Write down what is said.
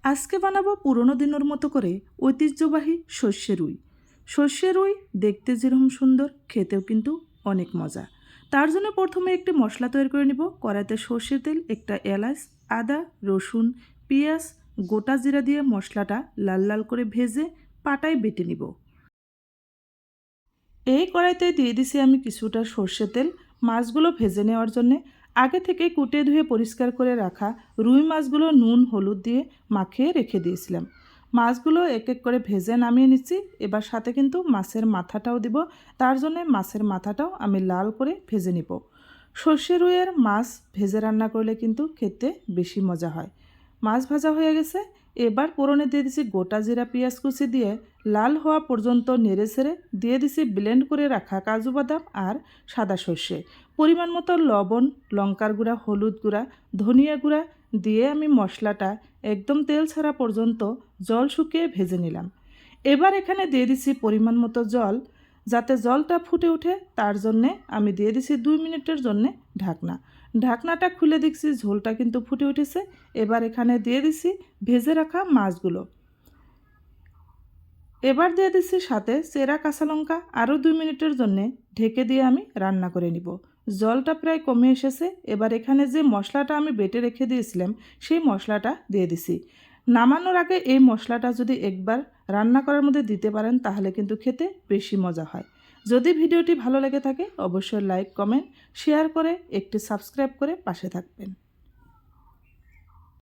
আজকে বানাবো পুরনো দিনের মতো করে ঐতিহ্যবাহী সর্ষে রুই। সর্ষে রুই দেখতে যেরকম সুন্দর, খেতেও কিন্তু অনেক মজা। তার জন্য প্রথমে একটি মশলা তৈরি করে নিব। কড়াইতে সর্ষের তেল, একটা এলাচ, আদা, রসুন, পেঁয়াজ, গোটা জিরা দিয়ে মশলাটা লাল লাল করে ভেজে পাটায় বেটে নিব। এই কড়াইতে দিয়ে দিছি আমি কিছুটা সর্ষের তেল মাছগুলো ভেজে নেওয়ার জন্যে। আগে থেকে কুটে ধুয়ে পরিষ্কার করে রাখা রুই মাছগুলো নুন হলুদ দিয়ে মাখিয়ে রেখে দিয়েছিলাম। মাছগুলো এক এক করে ভেজে নামিয়ে নিচ্ছি। এবার সাথে কিন্তু মাছের মাথাটাও দিব। তার জন্যে মাছের মাথাটাও আমি লাল করে ভেজে নিব। সর্ষে রুইয়ের মাছ ভেজে রান্না করলে কিন্তু খেতে বেশি মজা হয়। মাছ ভাজা হয়ে গেছে। এবার ফোড়নে দিয়ে দিছি গোটা জিরা পেঁয়াজ কুচি দিয়ে লাল হওয়া পর্যন্ত নেড়ে ছেড়ে দিয়ে দিছি ব্লেন্ড করে রাখা কাজু বাদাম আর সাদা সর্ষে, পরিমাণ মতো লবণ, লঙ্কার গুঁড়া, হলুদ গুঁড়া, ধনিয়া গুঁড়া দিয়ে আমি মশলাটা একদম তেল ছাড়া পর্যন্ত জল শুকিয়ে ভেজে নিলাম। এবার এখানে দিয়ে দিছি পরিমাণ মতো জল। যাতে জলটা ফুটে ওঠে তার জন্যে আমি দিয়ে দিছি 2 মিনিটের জন্যে ঢাকনা। ঢাকনাটা খুলে দেখছি ঝোলটা কিন্তু ফুটে উঠেছে। এবার এখানে দিয়ে দিছি ভেজে রাখা মাছগুলো। এবার দিয়ে দিচ্ছি সাথে চেরা কাঁচা লঙ্কা। আরও 2 মিনিটের জন্যে ঢেকে দিয়ে আমি রান্না করে নিব। জলটা প্রায় কমে এসেছে। এবার এখানে যে মশলাটা আমি বেটে রেখে দিয়েছিলাম সেই মশলাটা দিয়ে দিছি। নামানোর আগে এই মশলাটা যদি একবার রান্না করার মধ্যে দিতে পারেন তাহলে কিন্তু খেতে বেশি মজা হয়। যদি ভিডিওটি ভালো লেগে থাকে অবশ্যই লাইক, কমেন্ট, শেয়ার করে একটি সাবস্ক্রাইব করে পাশে থাকবেন।